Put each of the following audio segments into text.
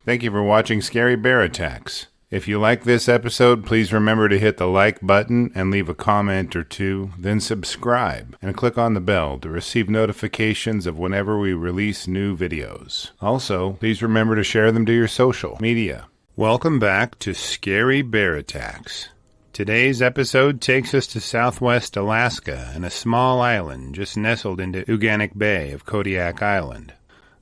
Thank you for watching Scary Bear Attacks. If you like this episode, please remember to hit the like button and leave a comment or two, then subscribe and click on the bell to receive notifications of whenever we release new videos. Also, please remember to share them to your social media. Welcome back to Scary Bear Attacks. Today's episode takes us to southwest Alaska and a small island just nestled into Uganik Bay of Kodiak Island.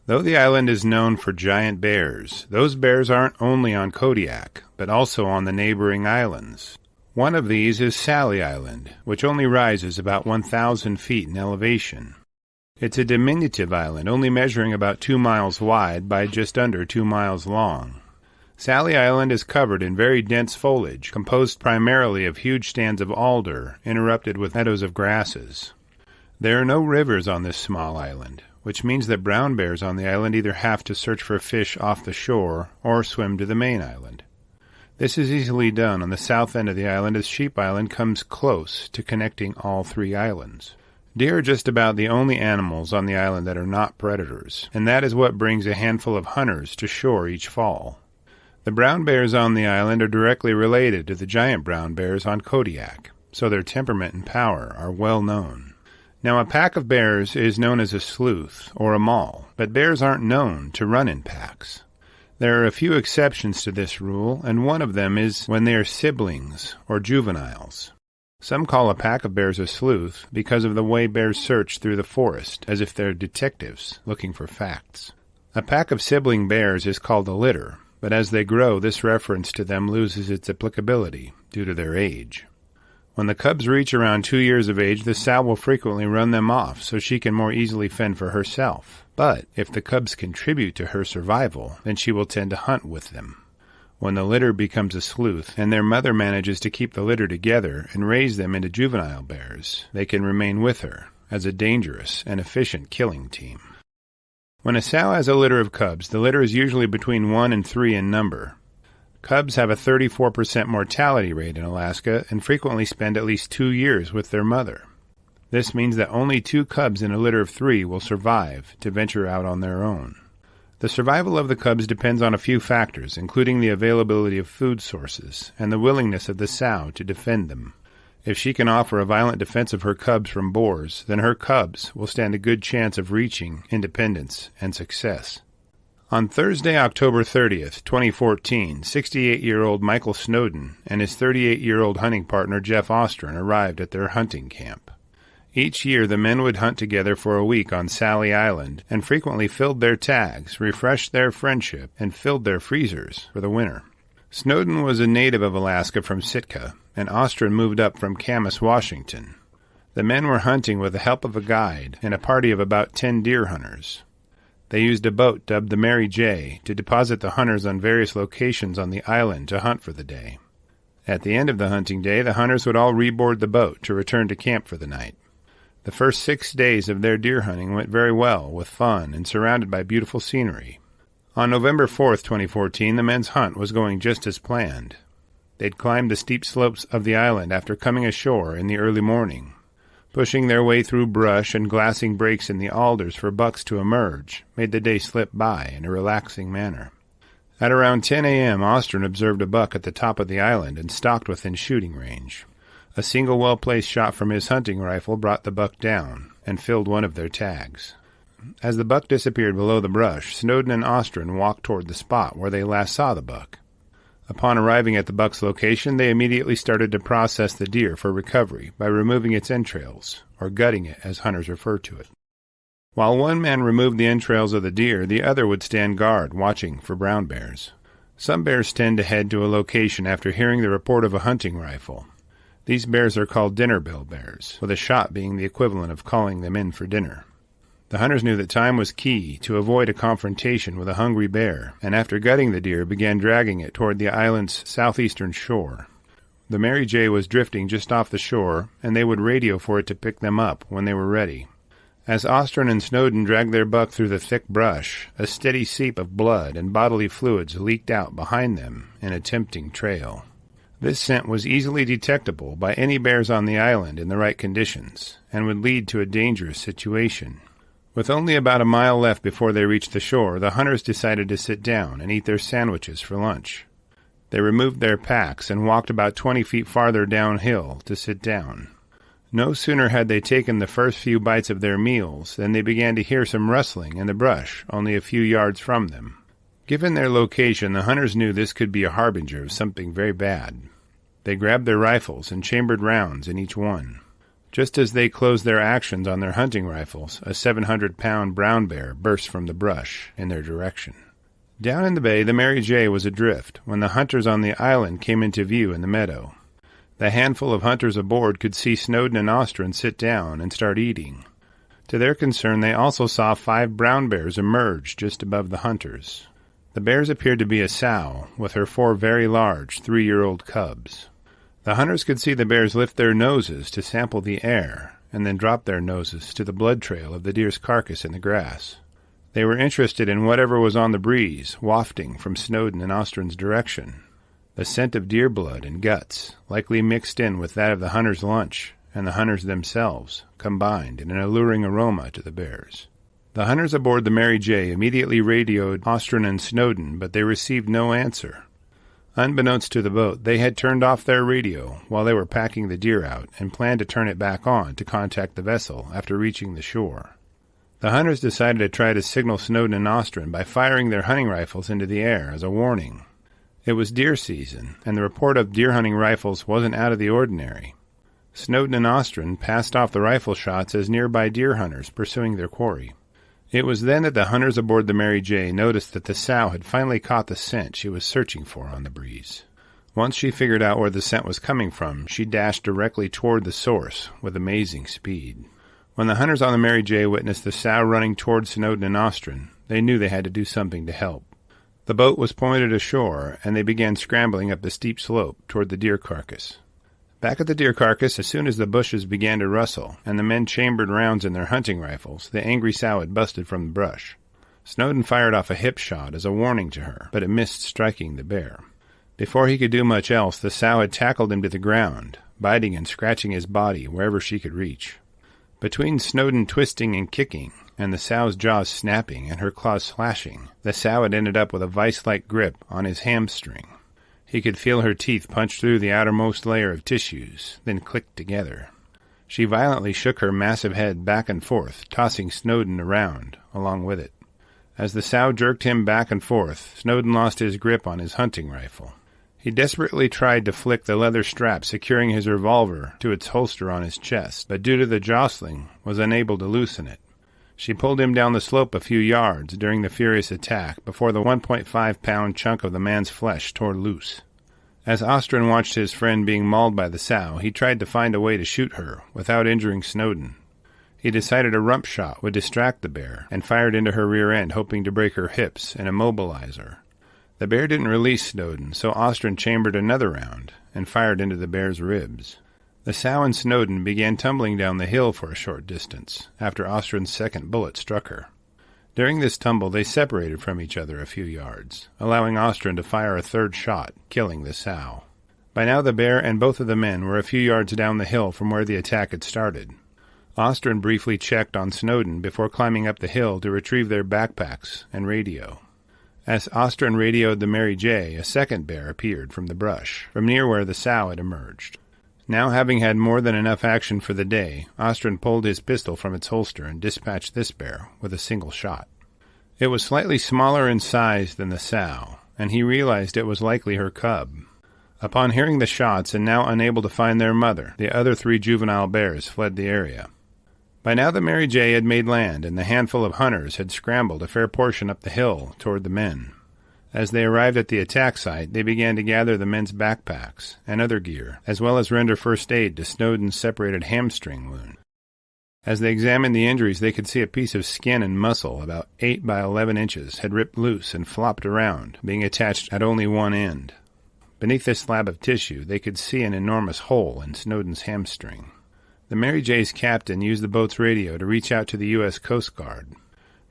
Though the island is known for giant bears, those bears aren't only on Kodiak, but also on the neighboring islands. One of these is Sally Island, which only rises about 1,000 feet in elevation. It's a diminutive island, only measuring about 2 miles wide by just under 2 miles long. Sally Island is covered in very dense foliage, composed primarily of huge stands of alder, interrupted with meadows of grasses. There are no rivers on this small island, which means that brown bears on the island either have to search for fish off the shore or swim to the main island. This is easily done on the south end of the island as Sheep Island comes close to connecting all three islands. Deer are just about the only animals on the island that are not predators, and that is what brings a handful of hunters to shore each fall. The brown bears on the island are directly related to the giant brown bears on Kodiak, so their temperament and power are well known. Now, a pack of bears is known as a sleuth or a mall, but bears aren't known to run in packs. There are a few exceptions to this rule, and one of them is when they are siblings or juveniles. Some call a pack of bears a sleuth because of the way bears search through the forest, as if they're detectives looking for facts. A pack of sibling bears is called a litter, but as they grow, this reference to them loses its applicability due to their age. When the cubs reach around 2 years of age, the sow will frequently run them off so she can more easily fend for herself. But if the cubs contribute to her survival, then she will tend to hunt with them. When the litter becomes a sleuth, and their mother manages to keep the litter together and raise them into juvenile bears, they can remain with her as a dangerous and efficient killing team. When a sow has a litter of cubs, the litter is usually between 1 and 3 in number. Cubs have a 34% mortality rate in Alaska and frequently spend at least 2 years with their mother. This means that only 2 cubs in a litter of 3 will survive to venture out on their own. The survival of the cubs depends on a few factors, including the availability of food sources and the willingness of the sow to defend them. If she can offer a violent defense of her cubs from boars, then her cubs will stand a good chance of reaching independence and success. On Thursday, October 30th, 2014, 68-year-old Michael Snowden and his 38-year-old hunting partner Jeff Ostrin arrived at their hunting camp. Each year, the men would hunt together for a week on Sally Island and frequently filled their tags, refreshed their friendship, and filled their freezers for the winter. Snowden was a native of Alaska from Sitka, and Ostrin moved up from Camas, Washington. The men were hunting with the help of a guide and a party of about 10 deer hunters. They used a boat dubbed the Mary J. to deposit the hunters on various locations on the island to hunt for the day. At the end of the hunting day, the hunters would all reboard the boat to return to camp for the night. The first 6 days of their deer hunting went very well, with fun and surrounded by beautiful scenery. On November 4th, 2014, the men's hunt was going just as planned. They'd climbed the steep slopes of the island after coming ashore in the early morning. Pushing their way through brush and glassing breaks in the alders for bucks to emerge made the day slip by in a relaxing manner. At around 10 a.m., Ostrin observed a buck at the top of the island and stalked within shooting range. A single well-placed shot from his hunting rifle brought the buck down and filled one of their tags. As the buck disappeared below the brush, Snowden and Ostrin walked toward the spot where they last saw the buck. Upon arriving at the buck's location, they immediately started to process the deer for recovery by removing its entrails, or gutting it as hunters refer to it. While one man removed the entrails of the deer, the other would stand guard, watching for brown bears. Some bears tend to head to a location after hearing the report of a hunting rifle. These bears are called dinner bill bears, with a shot being the equivalent of calling them in for dinner. The hunters knew that time was key to avoid a confrontation with a hungry bear, and after gutting the deer, began dragging it toward the island's southeastern shore. The Mary J. was drifting just off the shore, and they would radio for it to pick them up when they were ready. As Ostrin and Snowden dragged their buck through the thick brush, a steady seep of blood and bodily fluids leaked out behind them in a tempting trail. This scent was easily detectable by any bears on the island in the right conditions, and would lead to a dangerous situation. With only about a mile left before they reached the shore, the hunters decided to sit down and eat their sandwiches for lunch. They removed their packs and walked about 20 feet farther downhill to sit down. No sooner had they taken the first few bites of their meals than they began to hear some rustling in the brush only a few yards from them. Given their location, the hunters knew this could be a harbinger of something very bad. They grabbed their rifles and chambered rounds in each one. Just as they closed their actions on their hunting rifles, a 700-pound brown bear burst from the brush in their direction. Down in the bay, the Mary J. was adrift when the hunters on the island came into view in the meadow. The handful of hunters aboard could see Snowden and Ostrin sit down and start eating. To their concern, they also saw 5 brown bears emerge just above the hunters. The bears appeared to be a sow, with her 4 very large 3-year-old cubs. The hunters could see the bears lift their noses to sample the air, and then drop their noses to the blood trail of the deer's carcass in the grass. They were interested in whatever was on the breeze, wafting from Snowden and Ostrin's direction. The scent of deer blood and guts, likely mixed in with that of the hunters' lunch, and the hunters themselves, combined in an alluring aroma to the bears. The hunters aboard the Mary J. immediately radioed Ostrin and Snowden, but they received no answer. Unbeknownst to the boat, they had turned off their radio while they were packing the deer out and planned to turn it back on to contact the vessel after reaching the shore. The hunters decided to try to signal Snowden and Ostrin by firing their hunting rifles into the air as a warning. It was deer season, and the report of deer hunting rifles wasn't out of the ordinary. Snowden and Ostrin passed off the rifle shots as nearby deer hunters pursuing their quarry. It was then that the hunters aboard the Mary J. noticed that the sow had finally caught the scent she was searching for on the breeze. Once she figured out where the scent was coming from, she dashed directly toward the source with amazing speed. When the hunters on the Mary J. witnessed the sow running toward Snowden and Ostrin, they knew they had to do something to help. The boat was pointed ashore, and they began scrambling up the steep slope toward the deer carcass. Back at the deer carcass, as soon as the bushes began to rustle and the men chambered rounds in their hunting rifles, the angry sow had busted from the brush. Snowden fired off a hip shot as a warning to her, but it missed striking the bear. Before he could do much else, the sow had tackled him to the ground, biting and scratching his body wherever she could reach. Between Snowden twisting and kicking, and the sow's jaws snapping and her claws slashing, the sow had ended up with a vice-like grip on his hamstring. He could feel her teeth punch through the outermost layer of tissues, then click together. She violently shook her massive head back and forth, tossing Snowden around along with it. As the sow jerked him back and forth, Snowden lost his grip on his hunting rifle. He desperately tried to flick the leather strap securing his revolver to its holster on his chest, but due to the jostling, was unable to loosen it. She pulled him down the slope a few yards during the furious attack before the 1.5-pound chunk of the man's flesh tore loose. As Ostrin watched his friend being mauled by the sow, he tried to find a way to shoot her without injuring Snowden. He decided a rump shot would distract the bear and fired into her rear end, hoping to break her hips and immobilize her. The bear didn't release Snowden, so Ostrin chambered another round and fired into the bear's ribs. The sow and Snowden began tumbling down the hill for a short distance after Ostrin's second bullet struck her. During this tumble, they separated from each other a few yards, allowing Ostrin to fire a third shot, killing the sow. By now the bear and both of the men were a few yards down the hill from where the attack had started. Ostrin briefly checked on Snowden before climbing up the hill to retrieve their backpacks and radio. As Ostrin radioed the Mary J., a second bear appeared from the brush, from near where the sow had emerged. Now having had more than enough action for the day, Ostrin pulled his pistol from its holster and dispatched this bear with a single shot. It was slightly smaller in size than the sow, and he realized it was likely her cub. Upon hearing the shots and now unable to find their mother, the other 3 juvenile bears fled the area. By now the Mary J. had made land, and the handful of hunters had scrambled a fair portion up the hill toward the men. As they arrived at the attack site, they began to gather the men's backpacks and other gear, as well as render first aid to Snowden's separated hamstring wound. As they examined the injuries, they could see a piece of skin and muscle about 8 by 11 inches had ripped loose and flopped around, being attached at only one end. Beneath this slab of tissue, they could see an enormous hole in Snowden's hamstring. The Mary J.'s captain used the boat's radio to reach out to the U.S. Coast Guard.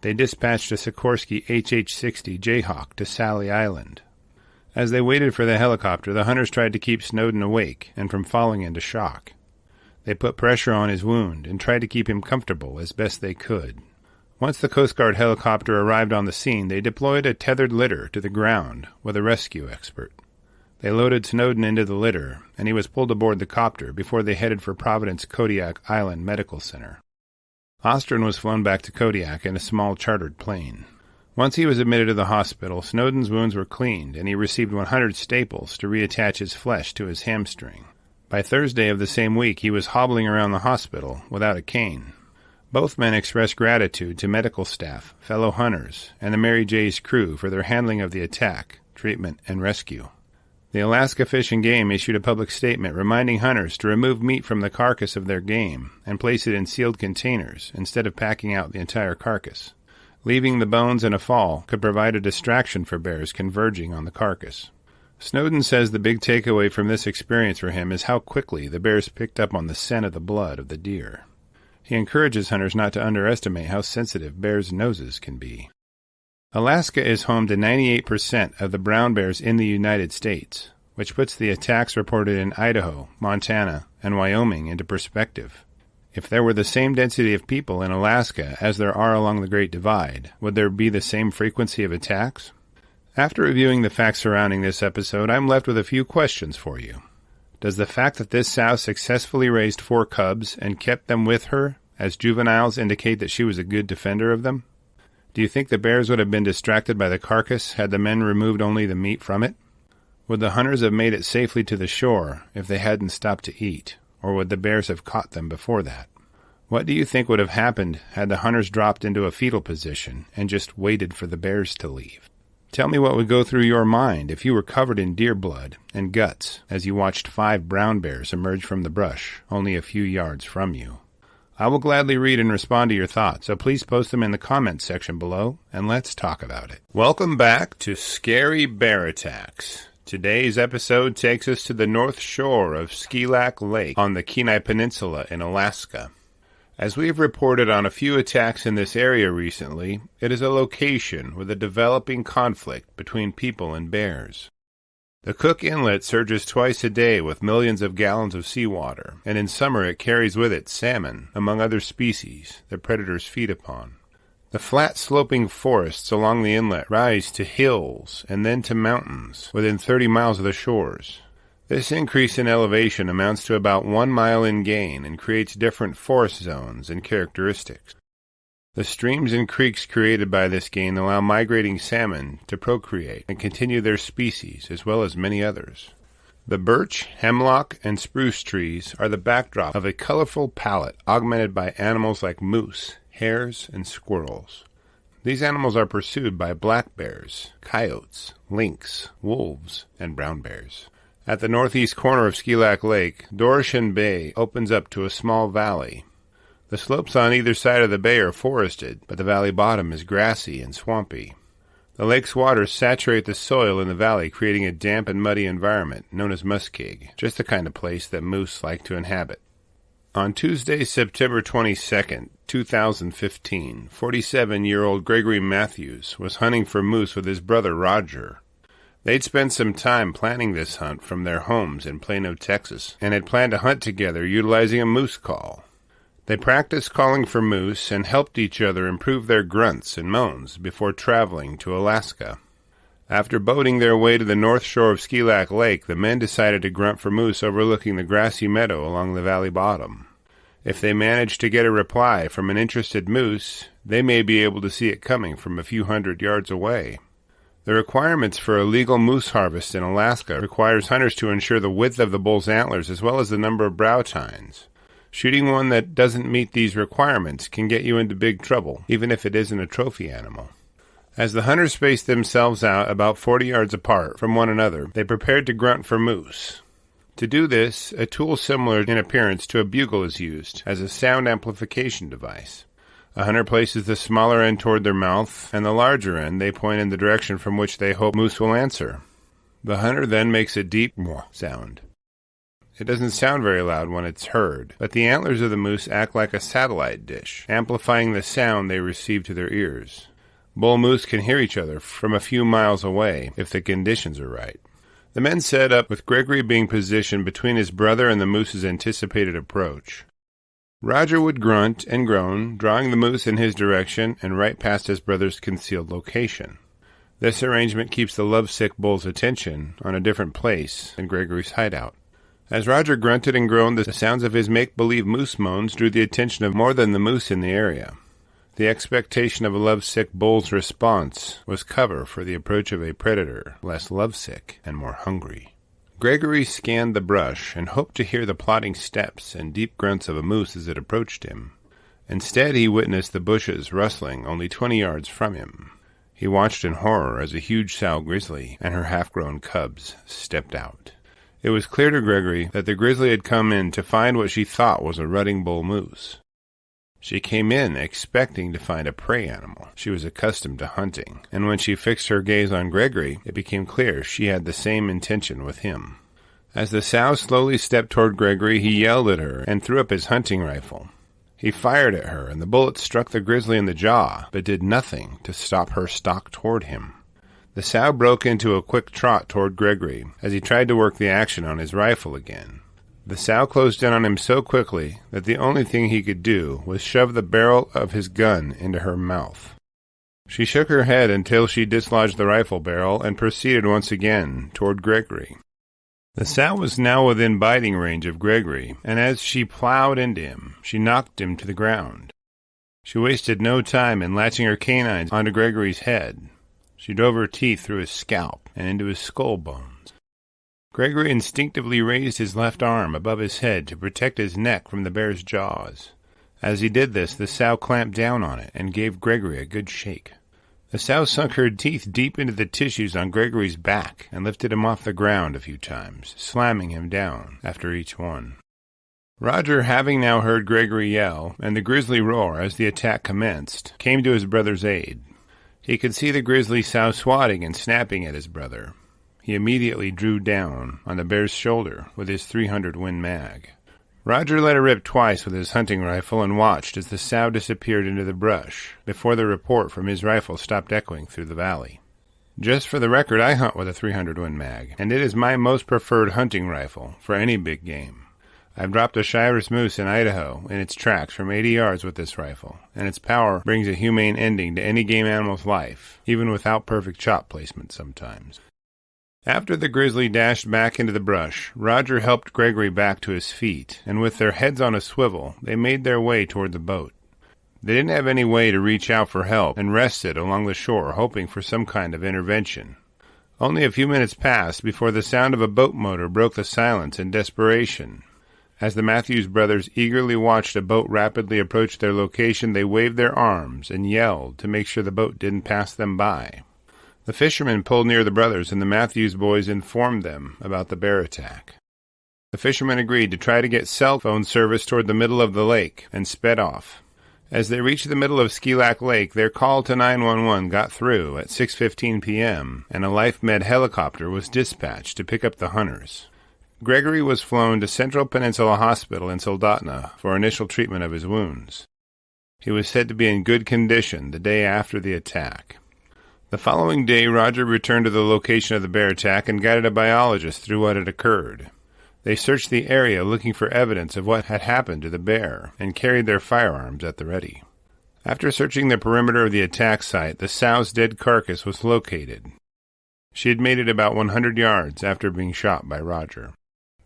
They dispatched a Sikorsky HH-60 Jayhawk to Sally Island. As they waited for the helicopter, the hunters tried to keep Snowden awake and from falling into shock. They put pressure on his wound and tried to keep him comfortable as best they could. Once the Coast Guard helicopter arrived on the scene, they deployed a tethered litter to the ground with a rescue expert. They loaded Snowden into the litter, and he was pulled aboard the copter before they headed for Providence Kodiak Island Medical Center. Ostrin was flown back to Kodiak in a small chartered plane. Once he was admitted to the hospital, Snowden's wounds were cleaned, and he received 100 staples to reattach his flesh to his hamstring. By Thursday of the same week, he was hobbling around the hospital without a cane. Both men expressed gratitude to medical staff, fellow hunters, and the Mary J's crew for their handling of the attack, treatment, and rescue. The Alaska Fish and Game issued a public statement reminding hunters to remove meat from the carcass of their game and place it in sealed containers instead of packing out the entire carcass. Leaving the bones in a fall could provide a distraction for bears converging on the carcass. Snowden says the big takeaway from this experience for him is how quickly the bears picked up on the scent of the blood of the deer. He encourages hunters not to underestimate how sensitive bears' noses can be. Alaska is home to 98% of the brown bears in the United States, which puts the attacks reported in Idaho, Montana, and Wyoming into perspective. If there were the same density of people in Alaska as there are along the Great Divide, would there be the same frequency of attacks? After reviewing the facts surrounding this episode, I'm left with a few questions for you. Does the fact that this sow successfully raised 4 cubs and kept them with her as juveniles indicate that she was a good defender of them? Do you think the bears would have been distracted by the carcass had the men removed only the meat from it? Would the hunters have made it safely to the shore if they hadn't stopped to eat, or would the bears have caught them before that? What do you think would have happened had the hunters dropped into a fetal position and just waited for the bears to leave? Tell me what would go through your mind if you were covered in deer blood and guts as you watched 5 brown bears emerge from the brush only a few yards from you. I will gladly read and respond to your thoughts, so please post them in the comments section below, and let's talk about it. Welcome back to Scary Bear Attacks. Today's episode takes us to the north shore of Skilac Lake on the Kenai Peninsula in Alaska. As we've reported on a few attacks in this area recently, it is a location with a developing conflict between people and bears. The Cook Inlet surges twice a day with millions of gallons of seawater, and in summer it carries with it salmon, among other species that predators feed upon. The flat sloping forests along the inlet rise to hills and then to mountains within 30 miles of the shores. This increase in elevation amounts to about 1 mile in gain and creates different forest zones and characteristics. The streams and creeks created by this gain allow migrating salmon to procreate and continue their species, as well as many others. The birch, hemlock, and spruce trees are the backdrop of a colorful palette augmented by animals like moose, hares, and squirrels. These animals are pursued by black bears, coyotes, lynx, wolves, and brown bears. At the northeast corner of Skilac Lake, Doroshan Bay opens up to a small valley. The slopes on either side of the bay are forested, but the valley bottom is grassy and swampy. The lake's waters saturate the soil in the valley, creating a damp and muddy environment known as muskeg, just the kind of place that moose like to inhabit. On Tuesday, September 22, 2015, 47-year-old Gregory Matthews was hunting for moose with his brother Roger. They'd spent some time planning this hunt from their homes in Plano, Texas, and had planned to hunt together utilizing a moose call. They practiced calling for moose and helped each other improve their grunts and moans before traveling to Alaska. After boating their way to the north shore of Skilac Lake, the men decided to grunt for moose overlooking the grassy meadow along the valley bottom. If they managed to get a reply from an interested moose, they may be able to see it coming from a few hundred yards away. The requirements for a legal moose harvest in Alaska requires hunters to ensure the width of the bull's antlers as well as the number of brow tines. Shooting one that doesn't meet these requirements can get you into big trouble, even if it isn't a trophy animal. As the hunters spaced themselves out about 40 yards apart from one another, they prepared to grunt for moose. To do this, a tool similar in appearance to a bugle is used as a sound amplification device. A hunter places the smaller end toward their mouth, and the larger end they point in the direction from which they hope moose will answer. The hunter then makes a deep "mwah" sound. It doesn't sound very loud when it's heard, but the antlers of the moose act like a satellite dish, amplifying the sound they receive to their ears. Bull moose can hear each other from a few miles away if the conditions are right. The men set up with Gregory being positioned between his brother and the moose's anticipated approach. Roger would grunt and groan, drawing the moose in his direction and right past his brother's concealed location. This arrangement keeps the lovesick bull's attention on a different place than Gregory's hideout. As Roger grunted and groaned, the sounds of his make-believe moose moans drew the attention of more than the moose in the area. The expectation of a lovesick bull's response was cover for the approach of a predator less lovesick and more hungry. Gregory scanned the brush and hoped to hear the plodding steps and deep grunts of a moose as it approached him. Instead, he witnessed the bushes rustling only 20 yards from him. He watched in horror as a huge sow grizzly and her half-grown cubs stepped out. It was clear to Gregory that the grizzly had come in to find what she thought was a rutting bull moose. She came in expecting to find a prey animal. She was accustomed to hunting, and when she fixed her gaze on Gregory, it became clear she had the same intention with him. As the sow slowly stepped toward Gregory, he yelled at her and threw up his hunting rifle. He fired at her, and the bullet struck the grizzly in the jaw, but did nothing to stop her stalk toward him. The sow broke into a quick trot toward Gregory as he tried to work the action on his rifle again. The sow closed in on him so quickly that the only thing he could do was shove the barrel of his gun into her mouth. She shook her head until she dislodged the rifle barrel and proceeded once again toward Gregory. The sow was now within biting range of Gregory, and as she plowed into him, she knocked him to the ground. She wasted no time in latching her canines onto Gregory's head. She drove her teeth through his scalp and into his skull bones. Gregory instinctively raised his left arm above his head to protect his neck from the bear's jaws. As he did this, the sow clamped down on it and gave Gregory a good shake. The sow sunk her teeth deep into the tissues on Gregory's back and lifted him off the ground a few times, slamming him down after each one. Roger, having now heard Gregory yell and the grizzly roar as the attack commenced, came to his brother's aid. He could see the grizzly sow swatting and snapping at his brother. He immediately drew down on the bear's shoulder with his 300 Win mag. Roger let her rip twice with his hunting rifle and watched as the sow disappeared into the brush before the report from his rifle stopped echoing through the valley. Just for the record, I hunt with a 300 Win mag, and it is my most preferred hunting rifle for any big game. I've dropped a Shiras moose in Idaho in its tracks from 80 yards with this rifle, and its power brings a humane ending to any game animal's life, even without perfect shot placement sometimes. After the grizzly dashed back into the brush, Roger helped Gregory back to his feet, and with their heads on a swivel, they made their way toward the boat. They didn't have any way to reach out for help and rested along the shore hoping for some kind of intervention. Only a few minutes passed before the sound of a boat motor broke the silence in desperation. As the Matthews brothers eagerly watched a boat rapidly approach their location, they waved their arms and yelled to make sure the boat didn't pass them by. The fishermen pulled near the brothers, and the Matthews boys informed them about the bear attack. The fishermen agreed to try to get cell phone service toward the middle of the lake and sped off. As they reached the middle of Skilac Lake, their call to 911 got through at 6:15 p.m., and a Life Med helicopter was dispatched to pick up the hunters. Gregory was flown to Central Peninsula Hospital in Soldotna for initial treatment of his wounds. He was said to be in good condition the day after the attack. The following day, Roger returned to the location of the bear attack and guided a biologist through what had occurred. They searched the area looking for evidence of what had happened to the bear and carried their firearms at the ready. After searching the perimeter of the attack site, the sow's dead carcass was located. She had made it about 100 yards after being shot by Roger.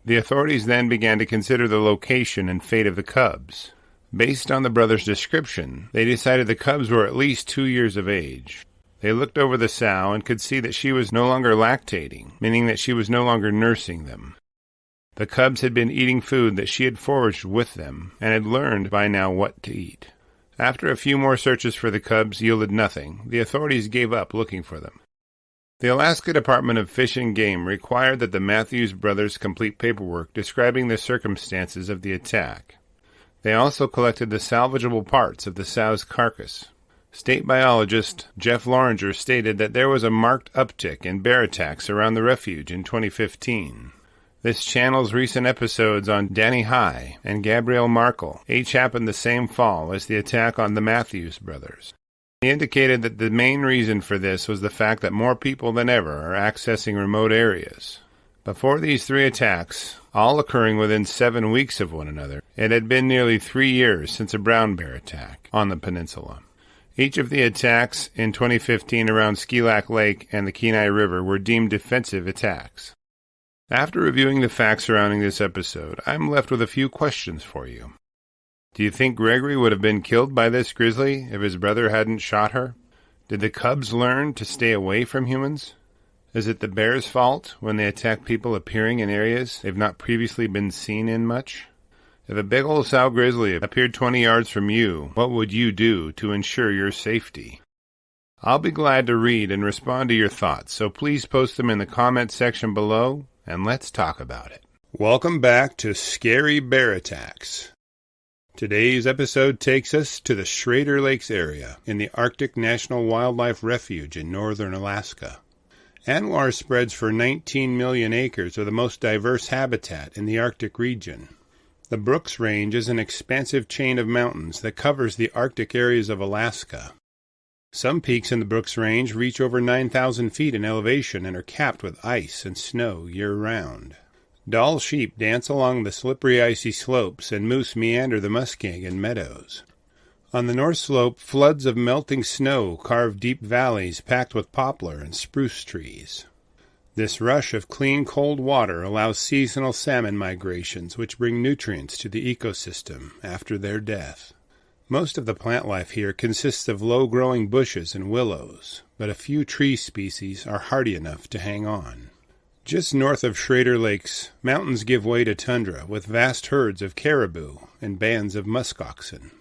The authorities then began to consider the location and fate of the cubs. Based on the brothers' description, they decided the cubs were at least 2 years of age. They looked over the sow and could see that she was no longer lactating, meaning that she was no longer nursing them. The cubs had been eating food that she had foraged with them, and had learned by now what to eat. After a few more searches for the cubs yielded nothing, the authorities gave up looking for them. The Alaska Department of Fish and Game required that the Matthews brothers complete paperwork describing the circumstances of the attack. They also collected the salvageable parts of the sow's carcass. State biologist Jeff Loringer stated that there was a marked uptick in bear attacks around the refuge in 2015. This channels recent episodes on Danny High and Gabrielle Markle. Each happened the same fall as the attack on the Matthews brothers. He indicated that the main reason for this was the fact that more people than ever are accessing remote areas. Before these 3 attacks, all occurring within 7 weeks of one another. It had been nearly 3 years since a brown bear attack on the peninsula. Each of the attacks in 2015 around Skilak Lake and the Kenai River were deemed defensive attacks. After reviewing the facts surrounding this episode, I'm left with a few questions for you. Do you think Gregory would have been killed by this grizzly if his brother hadn't shot her? Did the cubs learn to stay away from humans? Is it the bear's fault when they attack people appearing in areas they've not previously been seen in much? If a big old sow grizzly appeared 20 yards from you, what would you do to ensure your safety? I'll be glad to read and respond to your thoughts, so please post them in the comment section below, and let's talk about it. Welcome back to Scary Bear Attacks. Today's episode takes us to the Schrader Lakes area in the Arctic National Wildlife Refuge in northern Alaska. ANWR spreads for 19 million acres of the most diverse habitat in the Arctic region. The Brooks Range is an expansive chain of mountains that covers the Arctic areas of Alaska. Some peaks in the Brooks Range reach over 9,000 feet in elevation and are capped with ice and snow year-round. Dall sheep dance along the slippery icy slopes, and moose meander the Muskegon meadows. On the north slope, floods of melting snow carve deep valleys packed with poplar and spruce trees. This rush of clean, cold water allows seasonal salmon migrations, which bring nutrients to the ecosystem after their death. Most of the plant life here consists of low-growing bushes and willows, but a few tree species are hardy enough to hang on. Just north of Schrader Lakes, mountains give way to tundra with vast herds of caribou and bands of muskoxen.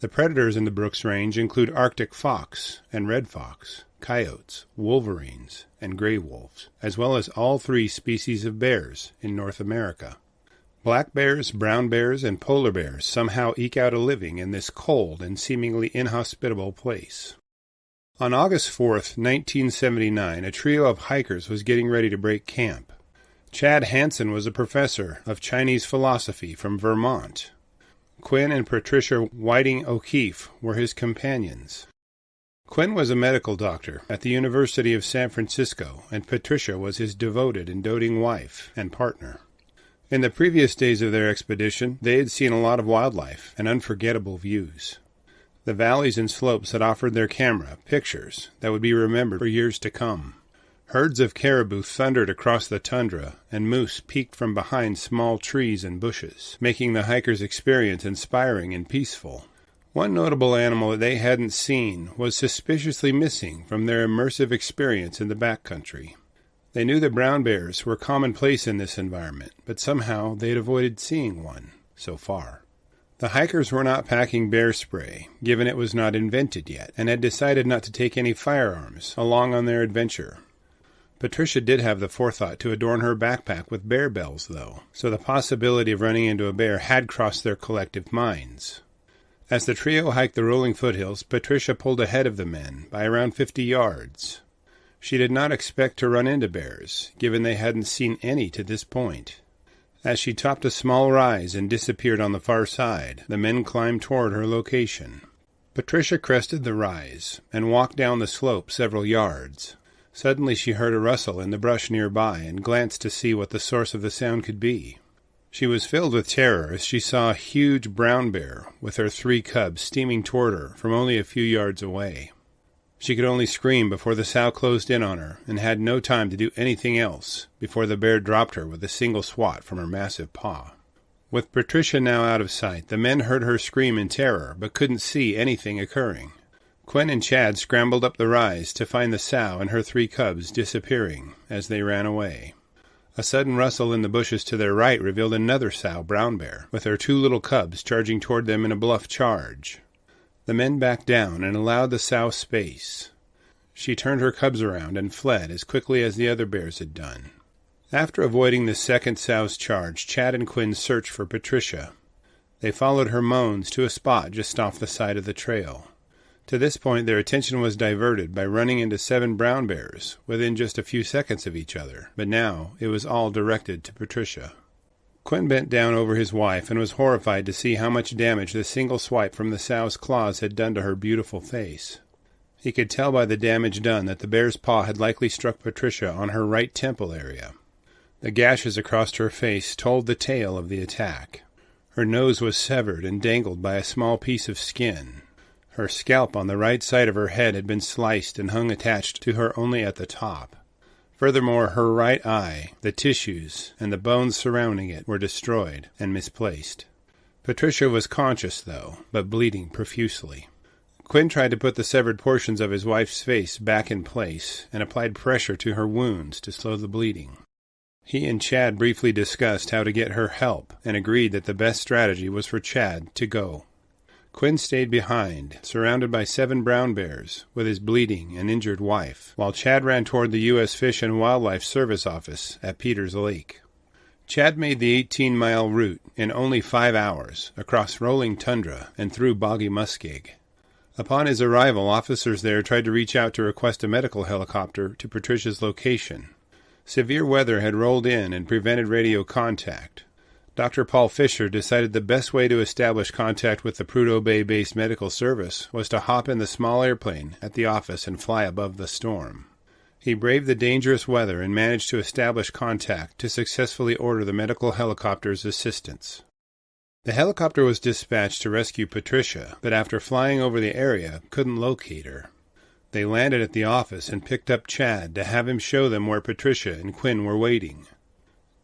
The predators in the Brooks Range include Arctic fox and red fox, coyotes, wolverines, and gray wolves, as well as all 3 species of bears in North America. Black bears, brown bears, and polar bears somehow eke out a living in this cold and seemingly inhospitable place. On August 4th, 1979, a trio of hikers was getting ready to break camp. Chad Hansen was a professor of Chinese philosophy from Vermont. Quinn and Patricia Whiting O'Keefe were his companions. Quinn was a medical doctor at the University of San Francisco, and Patricia was his devoted and doting wife and partner. In the previous days of their expedition, they had seen a lot of wildlife and unforgettable views. The valleys and slopes had offered their camera pictures that would be remembered for years to come. Herds of caribou thundered across the tundra, and moose peeked from behind small trees and bushes, making the hikers' experience inspiring and peaceful. One notable animal that they hadn't seen was suspiciously missing from their immersive experience in the backcountry. They knew that brown bears were commonplace in this environment, but somehow they had avoided seeing one so far. The hikers were not packing bear spray, given it was not invented yet, and had decided not to take any firearms along on their adventure. Patricia did have the forethought to adorn her backpack with bear bells, though, so the possibility of running into a bear had crossed their collective minds. As the trio hiked the rolling foothills, Patricia pulled ahead of the men by around 50 yards. She did not expect to run into bears, given they hadn't seen any to this point. As she topped a small rise and disappeared on the far side, the men climbed toward her location. Patricia crested the rise and walked down the slope several yards. Suddenly she heard a rustle in the brush nearby and glanced to see what the source of the sound could be. She was filled with terror as she saw a huge brown bear with her 3 cubs steaming toward her from only a few yards away. She could only scream before the sow closed in on her, and had no time to do anything else before the bear dropped her with a single swat from her massive paw. With Patricia now out of sight, the men heard her scream in terror, but couldn't see anything occurring. Quinn and Chad scrambled up the rise to find the sow and her 3 cubs disappearing as they ran away. A sudden rustle in the bushes to their right revealed another sow brown bear, with her 2 little cubs charging toward them in a bluff charge. The men backed down and allowed the sow space. She turned her cubs around and fled as quickly as the other bears had done. After avoiding the second sow's charge, Chad and Quinn searched for Patricia. They followed her moans to a spot just off the side of the trail. To this point, their attention was diverted by running into 7 brown bears within just a few seconds of each other, but now it was all directed to Patricia. Quinn bent down over his wife and was horrified to see how much damage the single swipe from the sow's claws had done to her beautiful face. He could tell by the damage done that the bear's paw had likely struck Patricia on her right temple area. The gashes across her face told the tale of the attack. Her nose was severed and dangled by a small piece of skin. Her scalp on the right side of her head had been sliced and hung attached to her only at the top. Furthermore, her right eye, the tissues, and the bones surrounding it were destroyed and misplaced. Patricia was conscious, though, but bleeding profusely. Quinn tried to put the severed portions of his wife's face back in place and applied pressure to her wounds to slow the bleeding. He and Chad briefly discussed how to get her help and agreed that the best strategy was for Chad to go. Quinn stayed behind, surrounded by 7 brown bears, with his bleeding and injured wife, while Chad ran toward the U.S. Fish and Wildlife Service office at Peters Lake. Chad made the 18-mile route in only 5 hours, across rolling tundra and through boggy muskeg. Upon his arrival, officers there tried to reach out to request a medical helicopter to Patricia's location. Severe weather had rolled in and prevented radio contact. Dr. Paul Fisher decided the best way to establish contact with the Prudhoe Bay-based medical service was to hop in the small airplane at the office and fly above the storm. He braved the dangerous weather and managed to establish contact to successfully order the medical helicopter's assistance. The helicopter was dispatched to rescue Patricia, but after flying over the area, couldn't locate her. They landed at the office and picked up Chad to have him show them where Patricia and Quinn were waiting.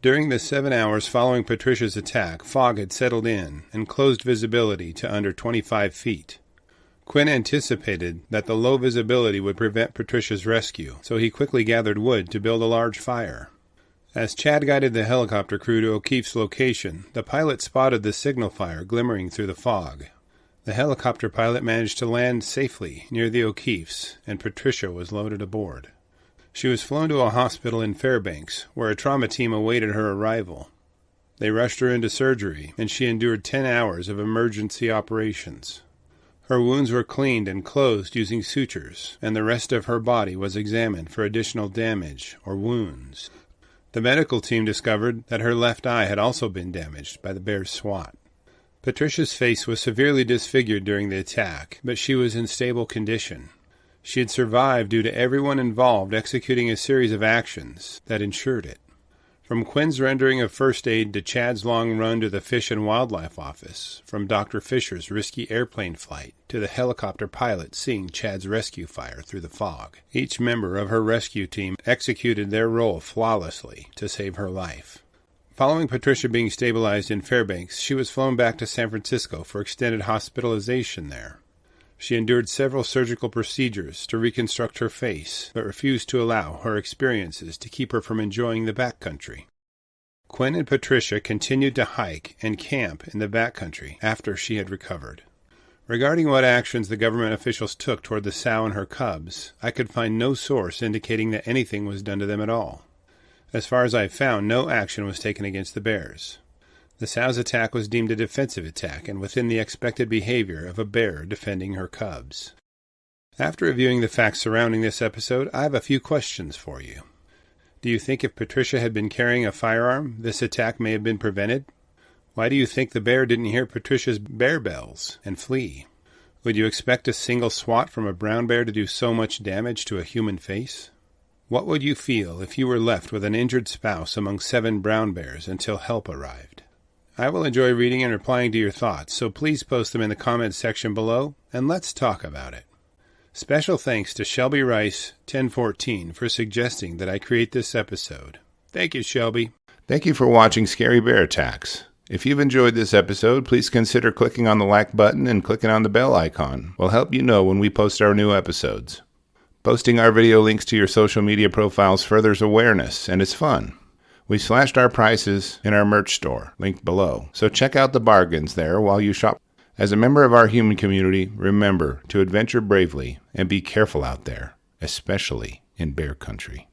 During the 7 hours following Patricia's attack, fog had settled in and closed visibility to under 25 feet. Quinn anticipated that the low visibility would prevent Patricia's rescue, so he quickly gathered wood to build a large fire. As Chad guided the helicopter crew to O'Keefe's location, the pilot spotted the signal fire glimmering through the fog. The helicopter pilot managed to land safely near the O'Keefes, and Patricia was loaded aboard. She was flown to a hospital in Fairbanks, where a trauma team awaited her arrival. They rushed her into surgery, and she endured 10 hours of emergency operations. Her wounds were cleaned and closed using sutures, and the rest of her body was examined for additional damage or wounds. The medical team discovered that her left eye had also been damaged by the bear's swat. Patricia's face was severely disfigured during the attack, but she was in stable condition. She had survived due to everyone involved executing a series of actions that ensured it. From Quinn's rendering of first aid to Chad's long run to the Fish and Wildlife Office, from Dr. Fisher's risky airplane flight to the helicopter pilot seeing Chad's rescue fire through the fog, each member of her rescue team executed their role flawlessly to save her life. Following Patricia being stabilized in Fairbanks, she was flown back to San Francisco for extended hospitalization there. She endured several surgical procedures to reconstruct her face, but refused to allow her experiences to keep her from enjoying the backcountry. Quinn and Patricia continued to hike and camp in the backcountry after she had recovered. Regarding what actions the government officials took toward the sow and her cubs, I could find no source indicating that anything was done to them at all. As far as I found, no action was taken against the bears. The sow's attack was deemed a defensive attack and within the expected behavior of a bear defending her cubs. After reviewing the facts surrounding this episode, I have a few questions for you. Do you think if Patricia had been carrying a firearm, this attack may have been prevented? Why do you think the bear didn't hear Patricia's bear bells and flee? Would you expect a single swat from a brown bear to do so much damage to a human face? What would you feel if you were left with an injured spouse among 7 brown bears until help arrived? I will enjoy reading and replying to your thoughts, so please post them in the comments section below, and let's talk about it. Special thanks to Shelby Rice 1014 for suggesting that I create this episode. Thank you, Shelby. Thank you for watching Scary Bear Attacks. If you've enjoyed this episode, please consider clicking on the like button and clicking on the bell icon. We'll help you know when we post our new episodes. Posting our video links to your social media profiles furthers awareness, and it's fun. We slashed our prices in our merch store, linked below, so check out the bargains there while you shop. As a member of our human community, remember to adventure bravely and be careful out there, especially in bear country.